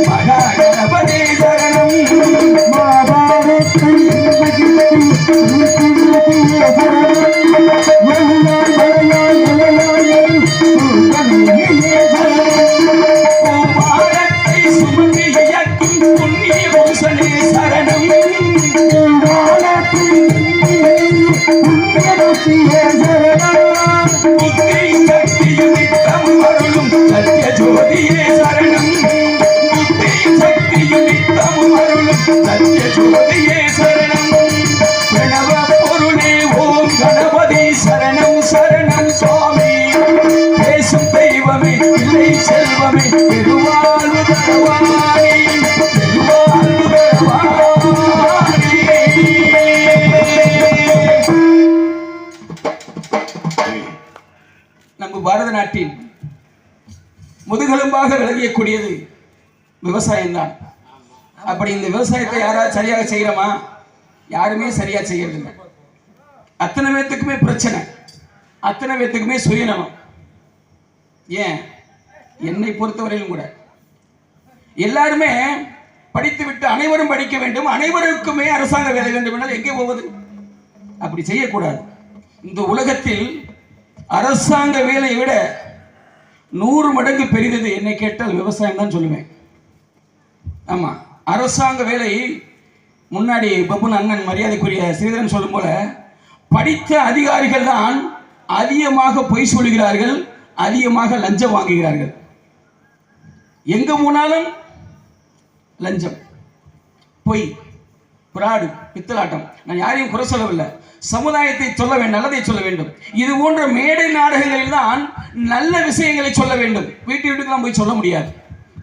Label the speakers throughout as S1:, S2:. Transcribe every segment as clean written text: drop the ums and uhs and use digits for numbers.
S1: மகா கணபதி சரணம் பாரத நாட்டின் முதுகெலும்பாக விளங்கக்கூடியது விவசாயம்தான். அப்படி இந்த விவசாயத்தை யாராவது சரியாக செய்யறோமா? யாருமே சரியா செய்யறதில்லை. அத்தனை பேத்துக்குமே பிரச்சனை, அத்தனை பேத்துக்குமே சுயநலம். ஏன் என்னை பொறுத்தவரையிலும் கூட எல்லாருமே படித்து விட்டு அனைவரும் படிக்க வேண்டும், அனைவருக்குமே அரசாங்க வேலை வேண்டும் என்றால் எங்கே போவது? அப்படி செய்யக்கூடாது. இந்த உலகத்தில் அரசாங்க வேலையை விட 100 மடங்கு பெரிதது என்னை கேட்டால் விவசாயம் தான் சொல்லுவேன். ஆமா, அரசாங்க வேலை முன்னாடி பப்புன் அண்ணன் மரியாதைக்குரிய ஸ்ரீதரன் சொல்லும் போல படித்த அதிகாரிகள் தான் அதிகமாக பொய் சொல்கிறார்கள், அதிகமாக லஞ்சம் வாங்குகிறார்கள். எங்க போனாலும் லஞ்சம், பொய், பிராடு, பித்தலாட்டம். நான் யாரையும் குறை சொல்லவில்லை, சமுதாயத்தை சொல்ல வேண்டும், நல்லதை சொல்ல வேண்டும். இது போன்ற மேடை நாடகங்களில் தான் நல்ல விஷயங்களை சொல்ல வேண்டும். வீட்டுக்கெல்லாம் போய் சொல்ல முடியாது.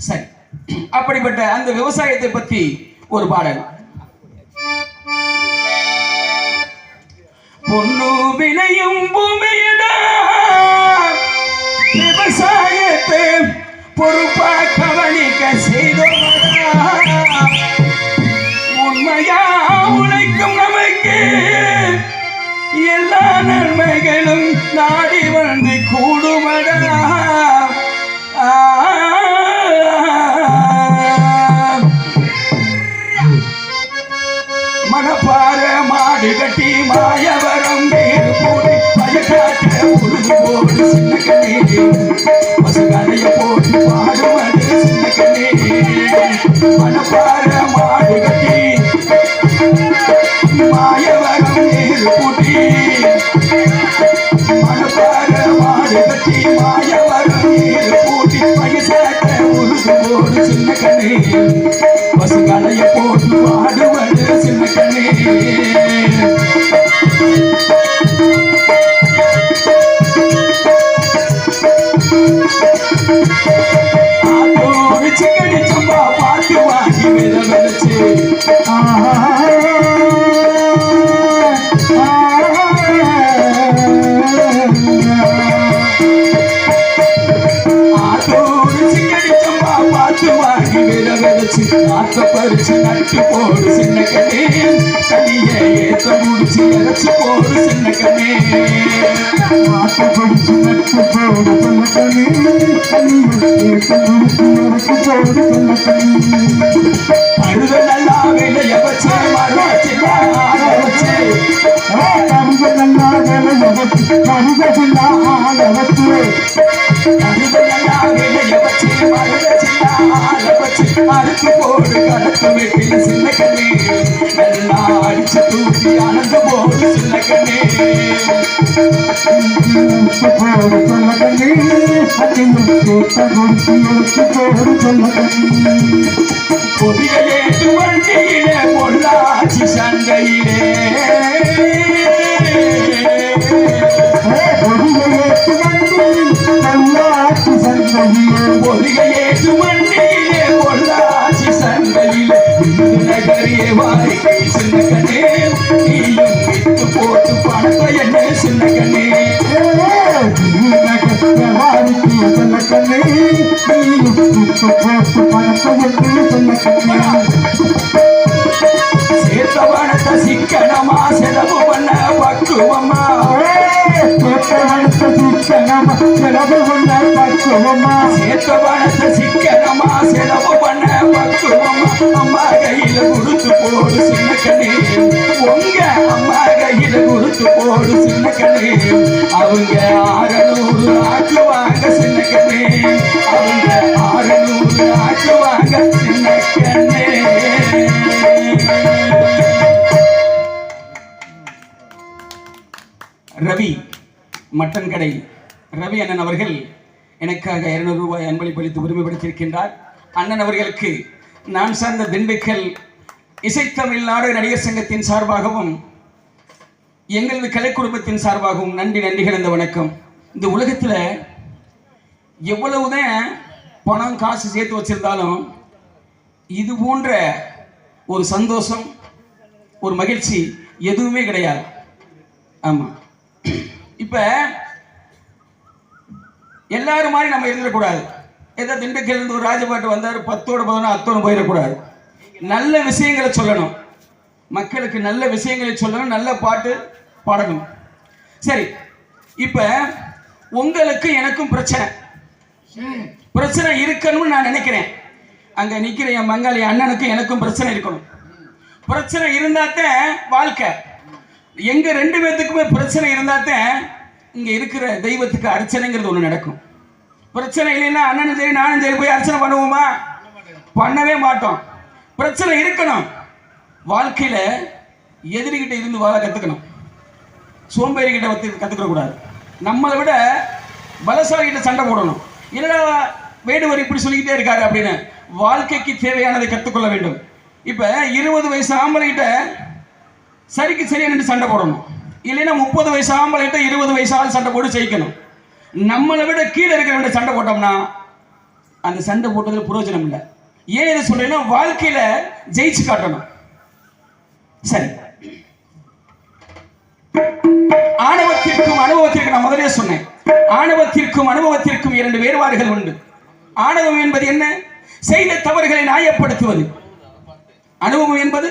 S1: சரி, அப்படிப்பட்ட அந்த விவசாயத்தை பற்றி ஒரு பாடல். பொன்னு விளையும் பூமியடா, விவசாயத்தை பொறுப்பா கவனிக்க செய்தோமடா, உண்மையா உழைக்கும் நமக்கு எல்லா நன்மைகளும் நாடி வந்து கூடுமடா. மனப்பார மாடு கட்டி மாயவரம் வேறு போட்டு பயக்காட்ட உருது போடு சின்ன கண்ணே, பசுகளைய போட்டு பாடுவது சின்ன கண்ணே. மனப்பார மாடு கட்டி மாயவரம் வேறு போட்டி, மனப்பார மாடு கட்டி மாயவரம் வேறு போட்டி பயசாட்ட உருது போடு சின்ன கண்ணே, பசுகளைய போட்டு பாடுவது சின்ன கண்ணே. ஆத்தோடு சிக்கடி சம்பா பாட்டு வாங்கி வித விதைச்சு, ஆத்தோடு சிக்கடி சம்பா பாட்டு வாங்கி வித விதைச்சு, நாத்த பறிச்சு நட்டு போடு சின்ன கண்ணே, தனியை ஏத்த முடிச்சு இறச்சு போடு சின்ன கண்ணே. நாத்த பறிச்சு நட்டு போடு சின்ன கண்ணே, தனியை ஏத்த முடிச்சு இறச்சு போடு சின்ன கண்ணே. அழுத நல்லா விளைய வச்சு மறுவாச்சில்லா ஆட வச்சு, கருத நல்லா விளைய வச்சு கருதா ஆட வச்சு, கருத நல்லா விளைய வச்சு மறுவாச்சில்லா ஆட வச்சு, அறுத்து போடு கருத்து வீட்டில் சின்ன கண்ணே, நல்லா அடிச்சு தூக்கி ஆனந்த போடு சின்ன கண்ணே. போடு சொல்ல கண்ணே, போடு சொல்ல கண்ணே. பொதிகையேற்று வண்டியிலே பொள்ளாச்சி சந்தையிலே, பொதிகையேற்று வண்டியில் பொள்ளாச்சி சந்தையிலே, பொதிகையேற்று வண்டியிலே பொள்ளாச்சி சந்தையிலே, நகரியே வாரி சின்ன கண்ணே, நீயும் விட்டு போட்டு பணத்தை என்ன சின்ன கண்ணே. சின்ன கண்ணே, நீயும் விட்டு போட்டு பணத்தை என்ன சின்ன கண்ணே. சேர்த்த பணத்தை சிக்கனமா செலவு பண்ண பக்குவமா, சேர்த்த பணத்தை சிக்கனமா செலவு பண்ண பக்குவமா, சேர்த்த பணத்தை சிக்கனமா செலவு பண்ண ரவி மட்டன் கடை ரவி அண்ணன் அவர்கள் எனக்காக 200 ரூபாய் அன்பளிப்பளித்து உரிமைப்படுத்தியிருக்கின்றார். அண்ணன் அவர்களுக்கு நான் சார்ந்த திண்டுக்கல் இசைத்தமிழ் நாடு நடிகர் சங்கத்தின் சார்பாகவும் எங்களது கலை குடும்பத்தின் சார்பாகவும் நன்றிகள் இந்த வணக்கம். இந்த உலகத்தில் எவ்வளவுதான் பணம் காசு சேர்த்து வச்சிருந்தாலும் இது போன்ற ஒரு சந்தோஷம் ஒரு மகிழ்ச்சி எதுவுமே கிடையாது. ஆமா, இப்ப எல்லாரும் மாதிரி நம்ம இருந்துடக்கூடாது. ஏதோ திண்டுக்கல் இருந்து ஒரு ராஜபாட்டு வந்தார் 10ஓட 11 அத்தோடு போயிடக்கூடாது. நல்ல விஷயங்களை சொல்லணும், மக்களுக்கு நல்ல விஷயங்களை சொல்லணும், நல்ல பாட்டு பாடணும். சரி, இப்ப உங்களுக்கு எனக்கும் பிரச்சனை இருக்கணும்னு நான் நினைக்கிறேன். அங்க நிக்கிற என் மங்காளி அண்ணனுக்கு எனக்கும் பிரச்சனை இருக்கணும். பிரச்சனை இருந்தாத்தான் வாழ்க்கை. எங்க 2 பேத்துக்குமே பிரச்சனை இருந்தாத்தான் இங்க இருக்கிற தெய்வத்துக்கு அர்ச்சனைங்கிறது ஒண்ணு நடக்கும். பிரச்சனை இல்லைன்னா அண்ணனும் சரி நானும் சரி போய் அர்ச்சனை பண்ணுவோமா? பண்ணவே மாட்டோம். பிரச்சனை இருக்கணும். வாழ்க்கையில எதிரிகிட்ட இருந்து வாழ கத்துக்கணும், சோம்பேறி கிட்ட கத்துக்க கூடாது. நம்மளை விட பலசாலி கிட்ட சண்டை போடணும். என்னடா வேடுவர் இப்படி சொல்லிக்கிட்டே இருக்காரு அப்படின்னு வாழ்க்கைக்கு தேவையானதை கற்றுக்கொள்ள வேண்டும். இப்ப 20 வயசு ஆம்பளைகிட்ட சரிக்கு சரியான சண்டை போடணும். இல்லைன்னா 30 வயசு ஆம்பளைகிட்ட 20 வயசு ஆள் சண்டை போட்டு ஜெயிக்கணும். நம்மளை விட கீழே இருக்கிறவங்க சண்டை போட்டோம்னா அந்த சண்டை போட்டதுல பிரயோஜனம் இல்லை. ஏன் இதை சொல்றேன்னா வாழ்க்கையில ஜெயிச்சு காட்டணும். சரி, ஆணவத்திற்கும் அனுபவத்திற்கும் நான் முதலே சொன்னேன், ஆணவத்திற்கும் அனுபவத்திற்கும் 2 வேறுபாடுகள் உண்டு. ஆணவம் என்பது என்ன? செய்த தவறுகளை நியாயப்படுத்துவது. அனுபவம் என்பது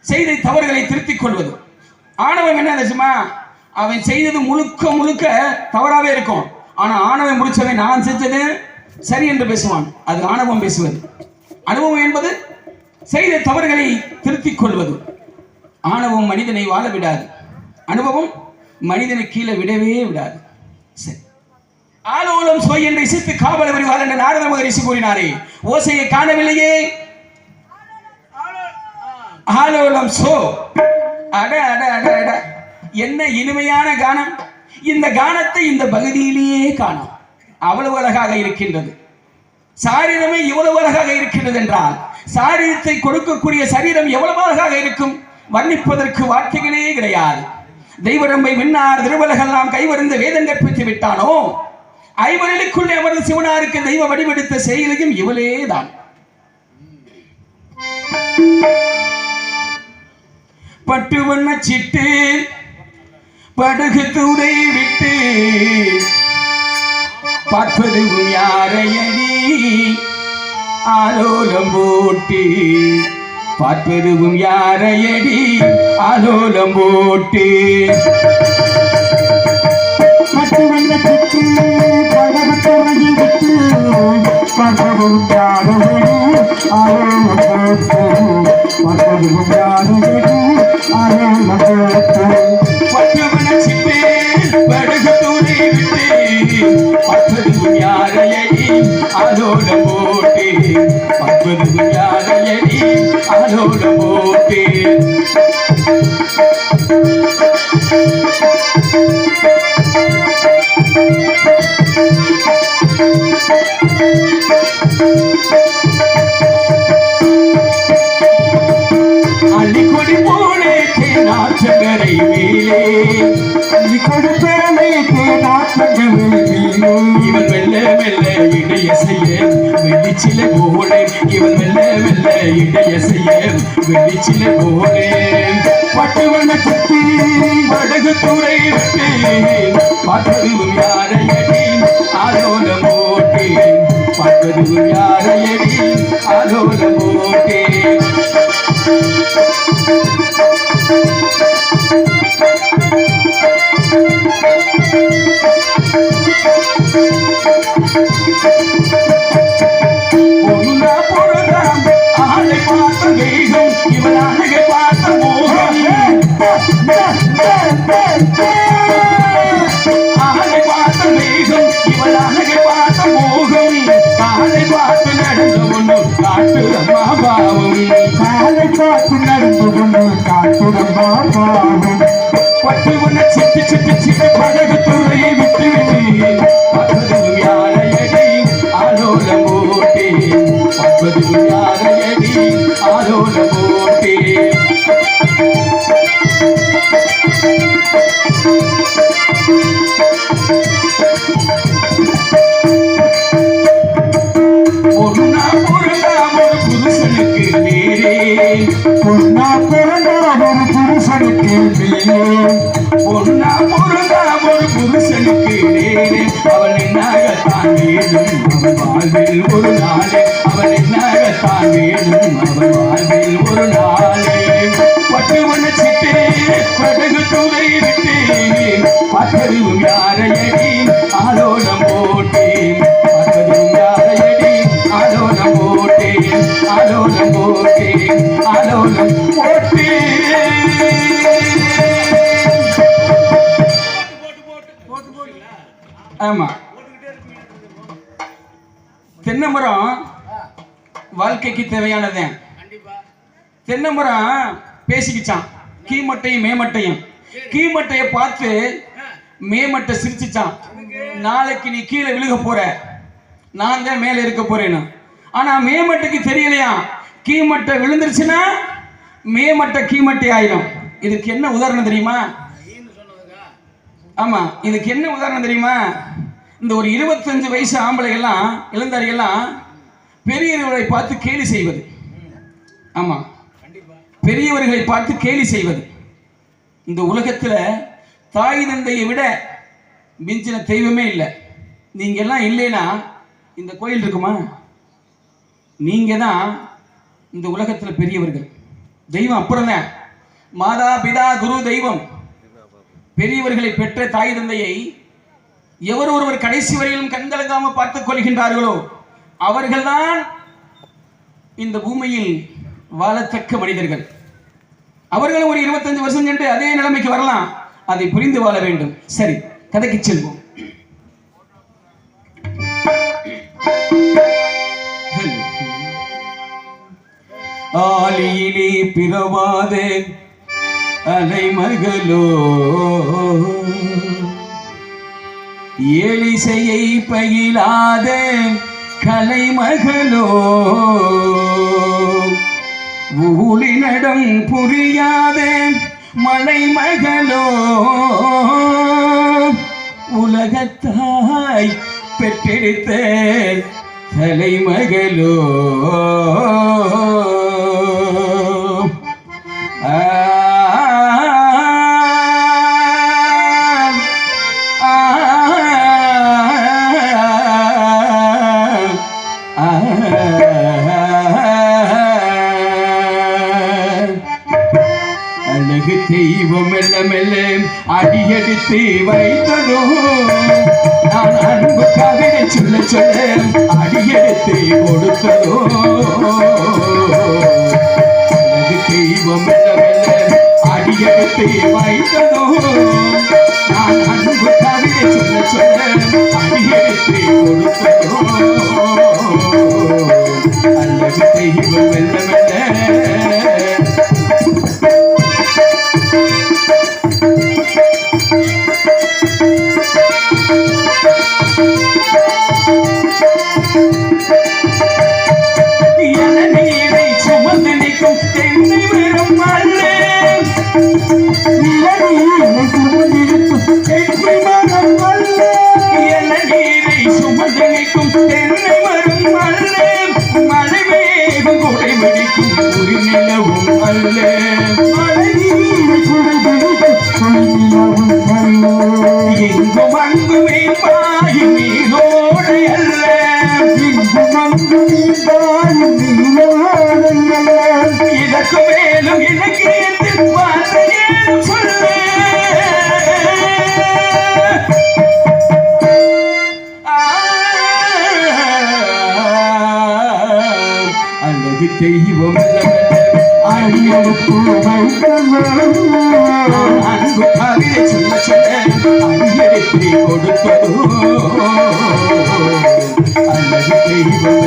S1: செய்த தவறுகளை திருத்திக் கொள்வது. ஆணவம் என்ன தெரியுமா? அவன் செய்தது முழுக்க தவறாவே இருக்கும். ஆனா ஆணவம் முடிச்சவன் நான் செஞ்சது சரி என்று பேசுவான். அது ஆணவம் பேசுவது. அனுபவம் என்பது செய்த தவறுகளை திருத்திக் கொள்வது. ஆணவம் மனிதனை வாழ விடாது, அனுபவம் மனிதனை கீழே விடவே விடாது. சரி, ஆலோலம் சோய் என்று இசைத்து காவல் வருவார் என்று நாரத மகரிஷி கூறினாரே, ஓசையை காணவில்லையே. ஆலோலம் சோ, அட அட அட அட, என்ன இனிமையான கானம்! இந்த கானத்தை இந்த பகுதியிலேயே காணும். அவ்வளவு அழகாக இருக்கின்றது. சாரீரமே இவ்வளவு அழகாக இருக்கின்றது என்றால் சாரீரத்தை கொடுக்கக்கூடிய சரீரம் எவ்வளவு அழகாக இருக்கும், வர்ணிப்பதற்கு வார்த்தைகளே கிடையாது. தெய்வரம்பை மின்னார் திருவலகெல்லாம் கைவருந்த வேதம் கற்பித்து விட்டானோ, ஐவர்களுக்குள்ளே அமர்ந்த சிவனாருக்கு தெய்வ வடிவெடுத்த செயலையும் இவளே தான். பட்டு வண்ண சிட்டு படகு தூரை விட்டு பார்ப்பதும் யாரையடி, ஆலோலம் போட்டு பார்ப்பதும் யாரையடி, ஆலோலம் போட்டு பட்டு வண்ண சிட்டு படகு தூரை விட்டு பார்ப்பதும் யாரையடி, ஆலோலம் போட்டு பார்ப்பதும் யாரையடி, ஆலோலம் போட்டு பட்டுவன சிட்டு படகு தூரை விட்டு பார்ப்பதும் யாரையடி, ஆலோலம் போட்டு பார்ப்பதும் யாரையடி, ஆலோலம் போட்டு அள்ளிக்கொடி போனே தேனாற்றங்கரை மேலே, அள்ளிக்கொடி போனே தேனாற்றங்கரை மேலே, இவன் மெல்ல மெல்ல இடைய செய்ய வெள்ளிச்சில போலே, இவன் மெல்ல மெல்ல இடைய செய்ய வெள்ளிச்சில போலே. பட்டுவன குத்தி படகு துறை விட்டு பார்ப்பதும் யாரையடி, ஆலோலம் போட்டு பார்ப்பதும் யாரையடி, ஆலோலம் போட்டு ஆளை பார்த்த வேகம் இவன் அழகை பார்த்த மோகம், ஆளை பார்த்த வேகம் இவன் அழகை பார்த்த மோகம், காலை பார்த்து நடந்து கொண்டு காட்டுரம்மா பாவம், காலை பார்த்து நடந்து கொண்டு காட்டுரம்மா பாவம். பட்டு வண்ண சிட்டு கேட்பது யாரையடி ஆலோல போட்டே பொன்னா பொருந்தாம ஒரு புருஷனுக்கு நேரே பொன்னா பொருந்தாம ஒரு புருஷனுக்கு நேரே பொன்னா பொருந்தாம ஒரு புருஷனுக்கு நேரே அவள் என்னாகத்தான் வேணும் அவள் வாழ்வில் ஒரு நாளே அவள் என்னாகத்தான் வேணும் அவள் வாழ்வில் ஒரு நாளே பட்டு வனச்சிட்டே படகு துறை விட்டேன் பார்த்ததும் யாரையடி ஆலோலம் போட்டேன் பார்த்ததும் யாரையடி ஆலோலம் போட்டேன் ஆலோலம் போட்டேன் ஆலோலம் போட்டேன். ஆமா தென்னை மரம் வாழ்க்கைக்கு தேவையானது. தென்னை மரம் பேசிக்கிச்சான் கீமட்டையும் மேமட்டையும். கீமட்டையை பார்த்து மேமட்டை சிரிச்சுச்சான், நாளைக்கு நீ கீழே விழுக போற, நான் தான் மேல இருக்க போறேன்னு. ஆனா மேமட்டைக்கு தெரியலையா, கீமட்டை விழுந்துருச்சுன்னா மேமட்டை கீமட்டை ஆயிடும். இதுக்கு என்ன உதாரணம் தெரியுமா? ஆமா இதுக்கு என்ன உதாரணம் தெரியுமா? இந்த ஒரு 25 வயசு ஆம்பளைகள்லாம் இளந்தாரிகள்லாம் பெரியவர்களை பார்த்து கேலி செய்வது. ஆமா பெரியவர்களை பார்த்து கேலி செய்வது. இந்த உலகத்துல தாய் தந்தையை விட மிஞ்சின தெய்வமே இல்லை. நீங்க எல்லாம் இல்லைன்னா இந்த கோயில் இருக்குமா? நீங்க தான் இந்த உலகத்துல பெரியவர்கள். தெய்வம் அப்புறம் தான். மாதா பிதா குரு தெய்வம். பெரியவர்களை பெற்ற தாய் தந்தையை எவர் ஒருவர் கடைசி வரையிலும் கண்கலங்காம பார்த்துக் கொள்கின்றார்களோ அவர்கள்தான் இந்த பூமியில் வாழத்தக்க மனிதர்கள். அவர்களும் ஒரு 25 வருஷம் சென்று அதே நிலைமைக்கு வரலாம். அதை புரிந்து வாழ வேண்டும். சரி, கதைக்கு செல்வோம். ஆலியிலே பிறவாத அலைமகளோ ஏலிசையை பயிலாத கலைமகளோ ஊழினடம் புரியாத மலைமகளோ உலகத்தாய் பெற்றெடுத்த தலைமகளோ அழகு தெய்வம் மெல்ல மெல்ல அடியெடுத்து வைத்ததோ நான் அன்பு கவிதை சொல்ல சொல்ல அடியெடுத்து கொடுத்ததோ. அழகு தெய்வம் மெல்ல மெல்ல அடியெடுத்து வைத்ததோ நான் அன்பு கவிதை சொல்ல சொல்ல அடியெடுத்து கொடுத்ததோ. அழகு தெய்வம் மெல்ல மெல்ல இதற்கு மேலும் எனக்கு சொல்ல அழகு தெய்வம் அன்பு கவிதை சொல்ல சொல்ல அடியெடுத்து கொடுத்ததோ. அழகு தெய்வம்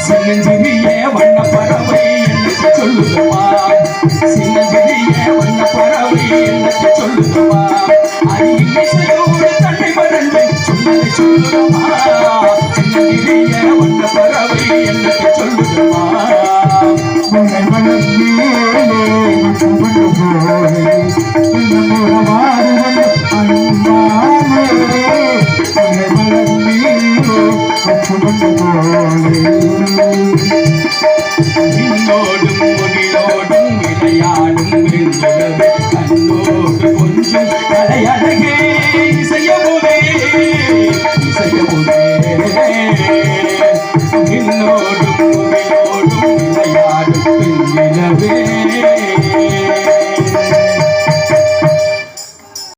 S1: சின்ன சின்னஞ்சிறிய வண்ண பறவை எனக்கு சொல்லுதம்மா